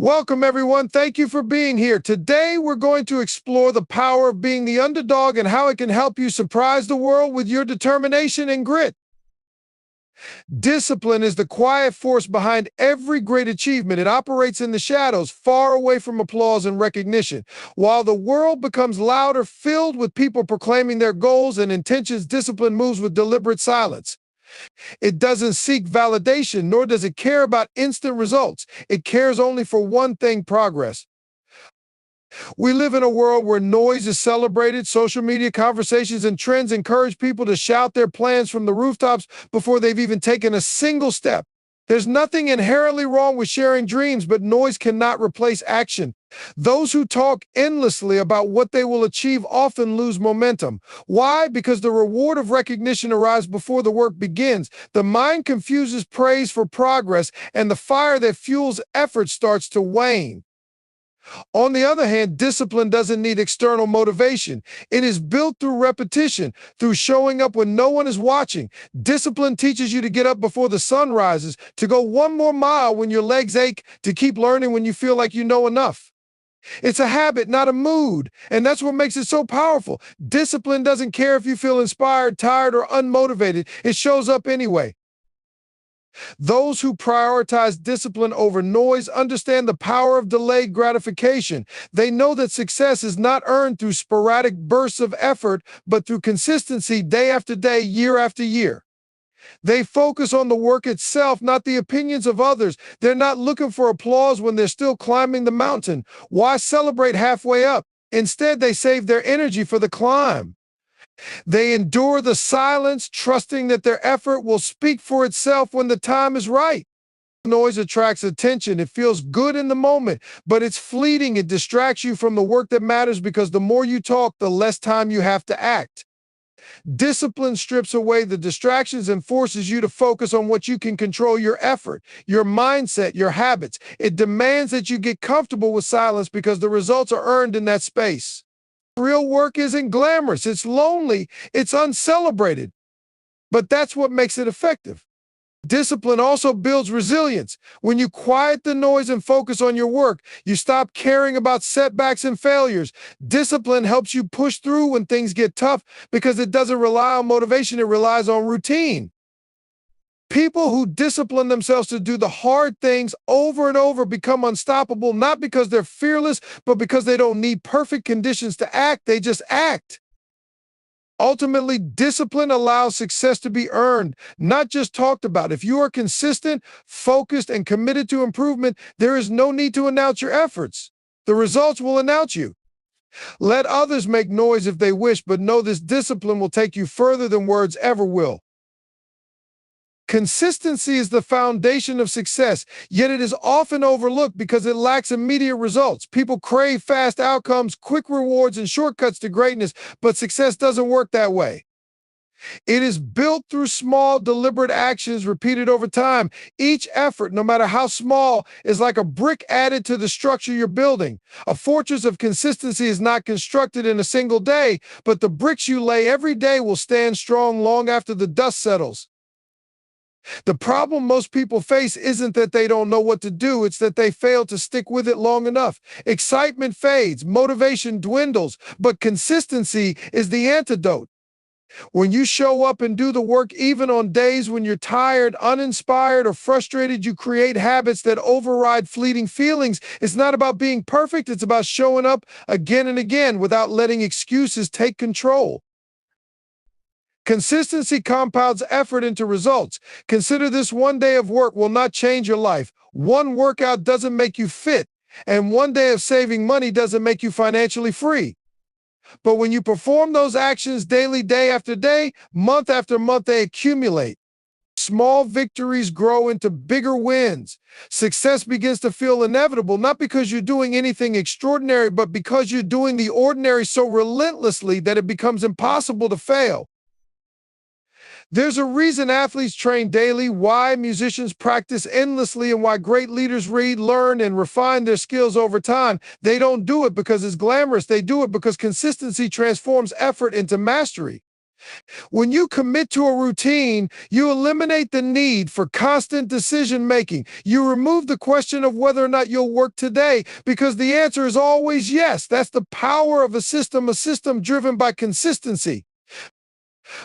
Welcome, everyone. Thank you for being here. Today, we're going to explore the power of being the underdog and how it can help you surprise the world with your determination and grit. Discipline is the quiet force behind every great achievement. It operates in the shadows, far away from applause and recognition. While the world becomes louder, filled with people proclaiming their goals and intentions, discipline moves with deliberate silence. It doesn't seek validation, nor does it care about instant results. It cares only for one thing: progress. We live in a world where noise is celebrated. Social media conversations and trends encourage people to shout their plans from the rooftops before they've even taken a single step. There's nothing inherently wrong with sharing dreams, but noise cannot replace action. Those who talk endlessly about what they will achieve often lose momentum. Why? Because the reward of recognition arrives before the work begins. The mind confuses praise for progress, and the fire that fuels effort starts to wane. On the other hand, discipline doesn't need external motivation. It is built through repetition, through showing up when no one is watching. Discipline teaches you to get up before the sun rises, to go one more mile when your legs ache, to keep learning when you feel like you know enough. It's a habit, not a mood, and that's what makes it so powerful. Discipline doesn't care if you feel inspired, tired, or unmotivated. It shows up anyway. Those who prioritize discipline over noise understand the power of delayed gratification. They know that success is not earned through sporadic bursts of effort, but through consistency day after day, year after year. They focus on the work itself, not the opinions of others. They're not looking for applause when they're still climbing the mountain. Why celebrate halfway up? Instead, they save their energy for the climb. They endure the silence, trusting that their effort will speak for itself when the time is right. Noise attracts attention. It feels good in the moment, but it's fleeting. It distracts you from the work that matters because the more you talk, the less time you have to act. Discipline strips away the distractions and forces you to focus on what you can control: your effort, your mindset, your habits. It demands that you get comfortable with silence because the results are earned in that space. Real work isn't glamorous, it's lonely, it's uncelebrated, but that's what makes it effective. Discipline also builds resilience. When you quiet the noise and focus on your work, you stop caring about setbacks and failures. Discipline helps you push through when things get tough because it doesn't rely on motivation, it relies on routine. People who discipline themselves to do the hard things over and over become unstoppable, not because they're fearless, but because they don't need perfect conditions to act. They just act. Ultimately, discipline allows success to be earned, not just talked about. If you are consistent, focused, and committed to improvement, there is no need to announce your efforts. The results will announce you. Let others make noise if they wish, but know this: discipline will take you further than words ever will. Consistency is the foundation of success, yet it is often overlooked because it lacks immediate results. People crave fast outcomes, quick rewards, and shortcuts to greatness, but success doesn't work that way. It is built through small, deliberate actions repeated over time. Each effort, no matter how small, is like a brick added to the structure you're building. A fortress of consistency is not constructed in a single day, but the bricks you lay every day will stand strong long after the dust settles. The problem most people face isn't that they don't know what to do, it's that they fail to stick with it long enough. Excitement fades, motivation dwindles, but consistency is the antidote. When you show up and do the work even on days when you're tired, uninspired, or frustrated, you create habits that override fleeting feelings. It's not about being perfect, it's about showing up again and again without letting excuses take control. Consistency compounds effort into results. Consider this: one day of work will not change your life. One workout doesn't make you fit, and one day of saving money doesn't make you financially free. But when you perform those actions daily, day after day, month after month, they accumulate. Small victories grow into bigger wins. Success begins to feel inevitable, not because you're doing anything extraordinary, but because you're doing the ordinary so relentlessly that it becomes impossible to fail. There's a reason athletes train daily, why musicians practice endlessly, and why great leaders read, learn, and refine their skills over time. They don't do it because it's glamorous. They do it because consistency transforms effort into mastery. When you commit to a routine, you eliminate the need for constant decision making. You remove the question of whether or not you'll work today because the answer is always yes. That's the power of a system driven by consistency.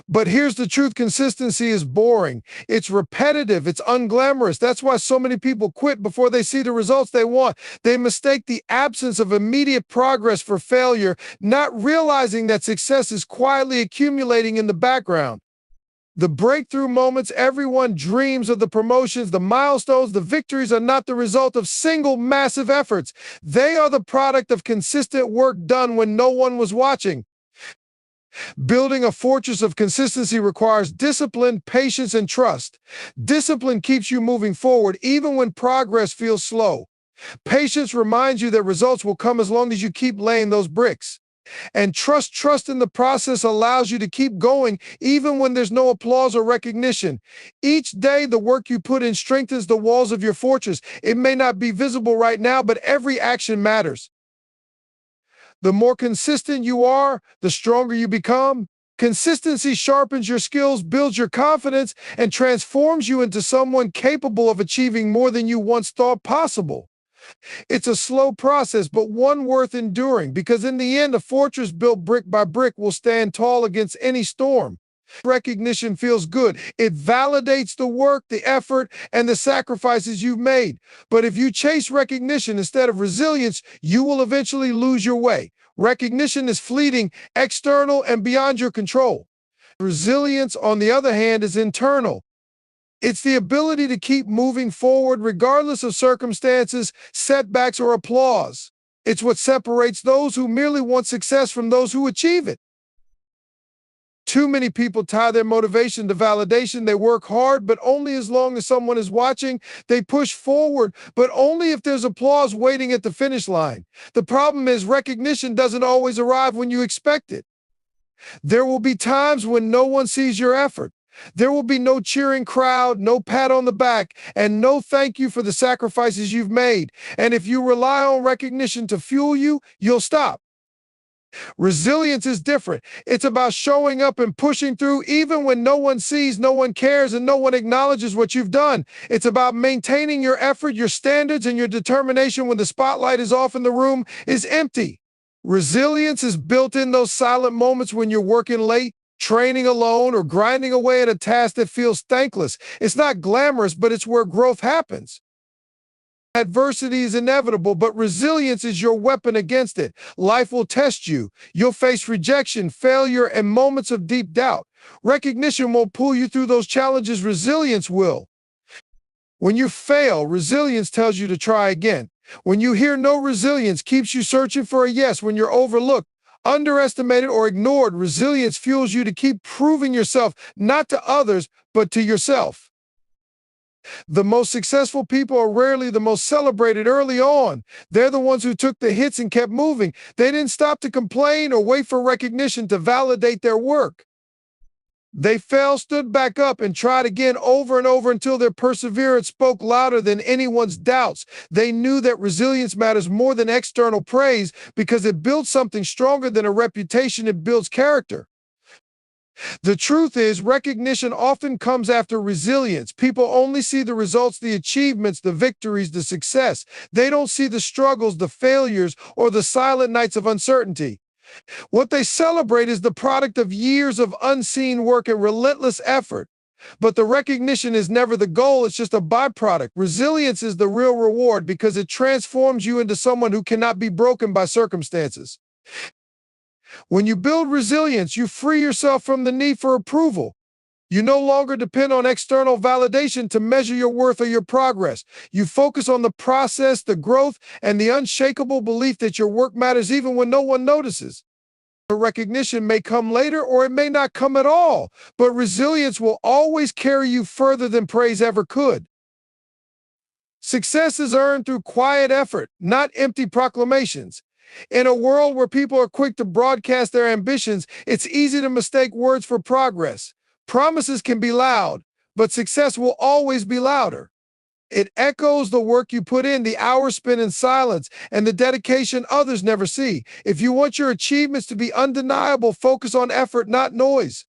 But here's the truth: consistency is boring. It's repetitive. It's unglamorous. That's why so many people quit before they see the results they want. They mistake the absence of immediate progress for failure, not realizing that success is quietly accumulating in the background. The breakthrough moments everyone dreams of, the promotions, the milestones, the victories, are not the result of single massive efforts. They are the product of consistent work done when no one was watching. Building a fortress of consistency requires discipline, patience, and trust. Discipline keeps you moving forward even when progress feels slow. Patience reminds you that results will come as long as you keep laying those bricks. And trust in the process allows you to keep going even when there's no applause or recognition. Each day, the work you put in strengthens the walls of your fortress. It may not be visible right now, but every action matters. The more consistent you are, the stronger you become. Consistency sharpens your skills, builds your confidence, and transforms you into someone capable of achieving more than you once thought possible. It's a slow process, but one worth enduring, because in the end, a fortress built brick by brick will stand tall against any storm. Recognition feels good. It validates the work, the effort, and the sacrifices you've made. But if you chase recognition instead of resilience, you will eventually lose your way. Recognition is fleeting, external, and beyond your control. Resilience, on the other hand, is internal. It's the ability to keep moving forward regardless of circumstances, setbacks, or applause. It's what separates those who merely want success from those who achieve it. Too many people tie their motivation to validation. They work hard, but only as long as someone is watching. They push forward, but only if there's applause waiting at the finish line. The problem is recognition doesn't always arrive when you expect it. There will be times when no one sees your effort. There will be no cheering crowd, no pat on the back, and no thank you for the sacrifices you've made. And if you rely on recognition to fuel you, you'll stop. Resilience is different. It's about showing up and pushing through even when no one sees, no one cares, and no one acknowledges what you've done. It's about maintaining your effort, your standards, and your determination when the spotlight is off and the room is empty. Resilience is built in those silent moments when you're working late, training alone, or grinding away at a task that feels thankless. It's not glamorous, but it's where growth happens. Adversity is inevitable, but resilience is your weapon against it. Life will test you. You'll face rejection, failure, and moments of deep doubt. Recognition won't pull you through those challenges. Resilience will. When you fail, resilience tells you to try again. When you hear no, resilience keeps you searching for a yes. When you're overlooked, underestimated, or ignored, resilience fuels you to keep proving yourself, not to others, but to yourself. The most successful people are rarely the most celebrated early on. They're the ones who took the hits and kept moving. They didn't stop to complain or wait for recognition to validate their work. They fell, stood back up, and tried again over and over until their perseverance spoke louder than anyone's doubts. They knew that resilience matters more than external praise because it builds something stronger than a reputation. It builds character. The truth is, recognition often comes after resilience. People only see the results, the achievements, the victories, the success. They don't see the struggles, the failures, or the silent nights of uncertainty. What they celebrate is the product of years of unseen work and relentless effort. But the recognition is never the goal, it's just a byproduct. Resilience is the real reward because it transforms you into someone who cannot be broken by circumstances. When you build resilience, you free yourself from the need for approval. You no longer depend on external validation to measure your worth or your progress. You focus on the process, the growth, and the unshakable belief that your work matters even when no one notices. The recognition may come later or it may not come at all, but resilience will always carry you further than praise ever could. Success is earned through quiet effort, not empty proclamations. In a world where people are quick to broadcast their ambitions, it's easy to mistake words for progress. Promises can be loud, but success will always be louder. It echoes the work you put in, the hours spent in silence, and the dedication others never see. If you want your achievements to be undeniable, focus on effort, not noise.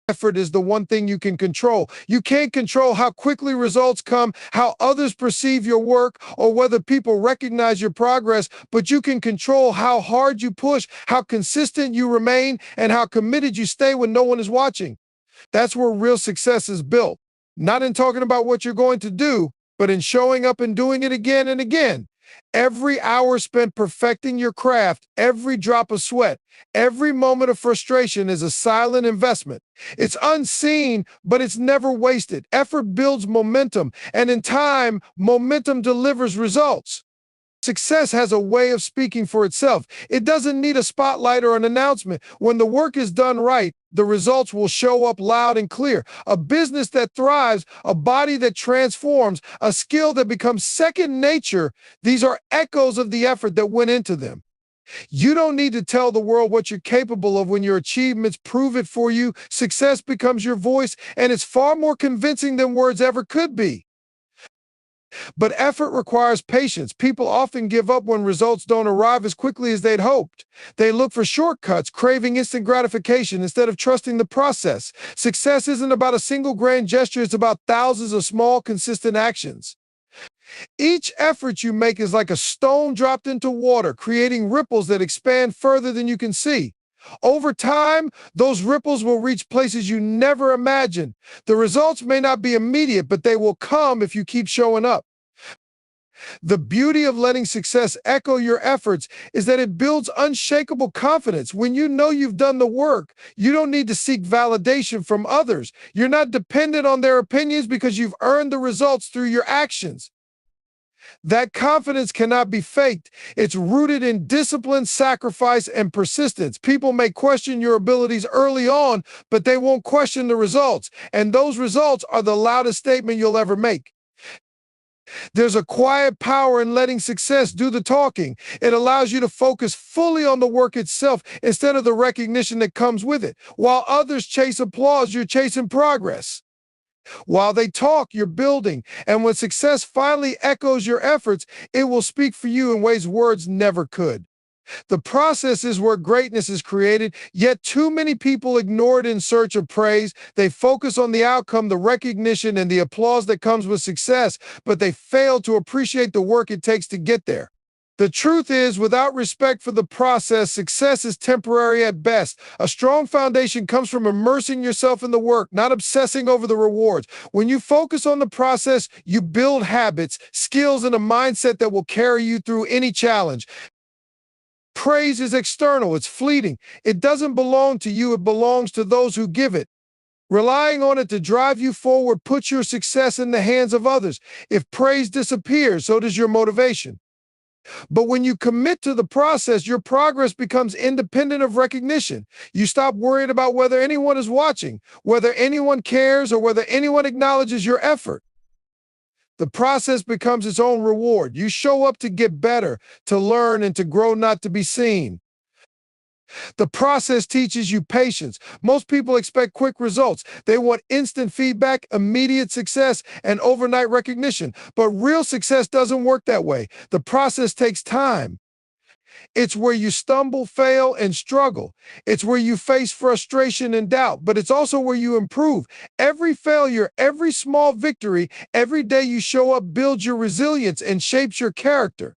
effort is the one thing you can control. You can't control how quickly results come, how others perceive your work, or whether people recognize your progress, but you can control how hard you push, how consistent you remain, and how committed you stay when no one is watching. That's where real success is built. Not in talking about what you're going to do, but in showing up and doing it again and again. Every hour spent perfecting your craft, every drop of sweat, every moment of frustration is a silent investment. It's unseen, but it's never wasted. Effort builds momentum, and in time, momentum delivers results. Success has a way of speaking for itself. It doesn't need a spotlight or an announcement. When the work is done right, the results will show up loud and clear. A business that thrives, a body that transforms, a skill that becomes second nature, these are echoes of the effort that went into them. You don't need to tell the world what you're capable of when your achievements prove it for you. Success becomes your voice, and it's far more convincing than words ever could be. But effort requires patience. People often give up when results don't arrive as quickly as they'd hoped. They look for shortcuts, craving instant gratification instead of trusting the process. Success isn't about a single grand gesture, it's about thousands of small, consistent actions. Each effort you make is like a stone dropped into water, creating ripples that expand further than you can see. Over time, those ripples will reach places you never imagined. The results may not be immediate, but they will come if you keep showing up. The beauty of letting success echo your efforts is that it builds unshakable confidence. When you know you've done the work, you don't need to seek validation from others. You're not dependent on their opinions because you've earned the results through your actions. That confidence cannot be faked. It's rooted in discipline, sacrifice, and persistence. People may question your abilities early on, but they won't question the results. And those results are the loudest statement you'll ever make. There's a quiet power in letting success do the talking. It allows you to focus fully on the work itself instead of the recognition that comes with it. While others chase applause, you're chasing progress. While they talk, you're building. And when success finally echoes your efforts, it will speak for you in ways words never could. The process is where greatness is created, yet too many people ignore it in search of praise. They focus on the outcome, the recognition, and the applause that comes with success, but they fail to appreciate the work it takes to get there. The truth is, without respect for the process, success is temporary at best. A strong foundation comes from immersing yourself in the work, not obsessing over the rewards. When you focus on the process, you build habits, skills, and a mindset that will carry you through any challenge. Praise is external, it's fleeting. It doesn't belong to you, it belongs to those who give it. Relying on it to drive you forward puts your success in the hands of others. If praise disappears, so does your motivation. But when you commit to the process, your progress becomes independent of recognition. You stop worrying about whether anyone is watching, whether anyone cares, or whether anyone acknowledges your effort. The process becomes its own reward. You show up to get better, to learn, and to grow, not to be seen. The process teaches you patience. Most people expect quick results. They want instant feedback, immediate success, and overnight recognition. But real success doesn't work that way. The process takes time. It's where you stumble, fail, and struggle. It's where you face frustration and doubt, but it's also where you improve. Every failure, every small victory, every day you show up builds your resilience and shapes your character.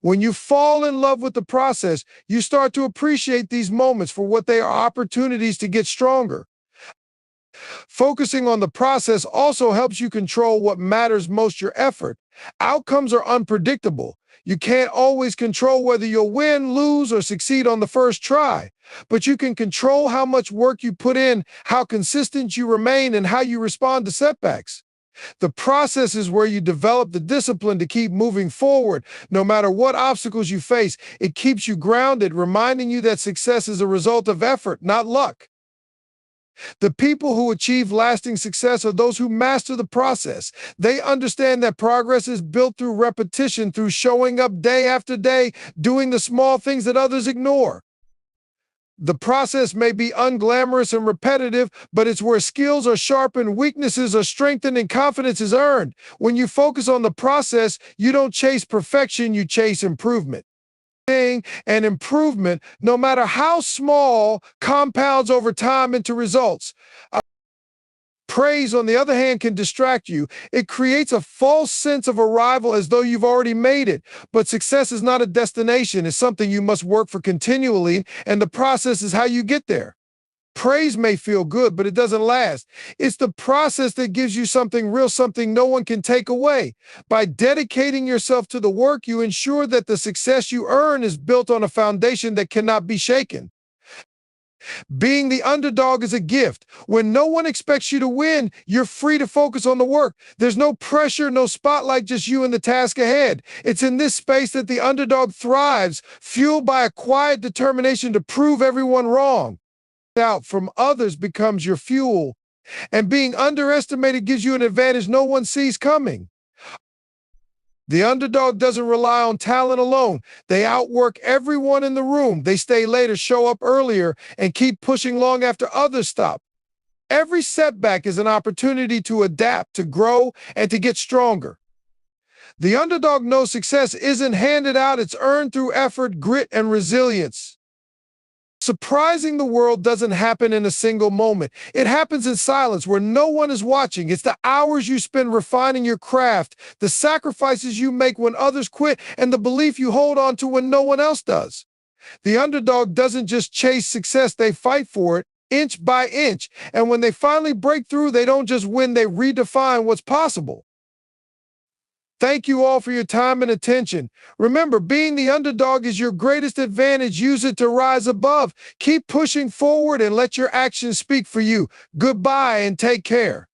When you fall in love with the process, you start to appreciate these moments for what they are: opportunities to get stronger. Focusing on the process also helps you control what matters most: your effort. Outcomes are unpredictable. You can't always control whether you'll win, lose, or succeed on the first try. But you can control how much work you put in, how consistent you remain, and how you respond to setbacks. The process is where you develop the discipline to keep moving forward. No matter what obstacles you face, it keeps you grounded, reminding you that success is a result of effort, not luck. The people who achieve lasting success are those who master the process. They understand that progress is built through repetition, through showing up day after day, doing the small things that others ignore. The process may be unglamorous and repetitive, but it's where skills are sharpened, weaknesses are strengthened, and confidence is earned. When you focus on the process, you don't chase perfection, you chase improvement. thing and improvement, no matter how small, compounds over time into results. Praise, on the other hand, can distract you. It creates a false sense of arrival as though you've already made it. But success is not a destination, it's something you must work for continually, and the process is how you get there. Praise may feel good, but it doesn't last. It's the process that gives you something real, something no one can take away. By dedicating yourself to the work, you ensure that the success you earn is built on a foundation that cannot be shaken. Being the underdog is a gift. When no one expects you to win, you're free to focus on the work. There's no pressure, no spotlight, just you and the task ahead. It's in this space that the underdog thrives, fueled by a quiet determination to prove everyone wrong. Out from others becomes your fuel, and being underestimated gives you an advantage no one sees coming. The underdog doesn't rely on talent alone. They outwork everyone in the room. They stay later, show up earlier, and keep pushing long after others stop. Every setback is an opportunity to adapt, to grow, and to get stronger. The underdog knows success isn't handed out, it's earned through effort, grit, and resilience. Surprising the world doesn't happen in a single moment. It happens in silence where no one is watching. It's the hours you spend refining your craft, the sacrifices you make when others quit, and the belief you hold on to when no one else does. The underdog doesn't just chase success, they fight for it, inch by inch. And when they finally break through, they don't just win, they redefine what's possible. Thank you all for your time and attention. Remember, being the underdog is your greatest advantage. Use it to rise above. Keep pushing forward and let your actions speak for you. Goodbye and take care.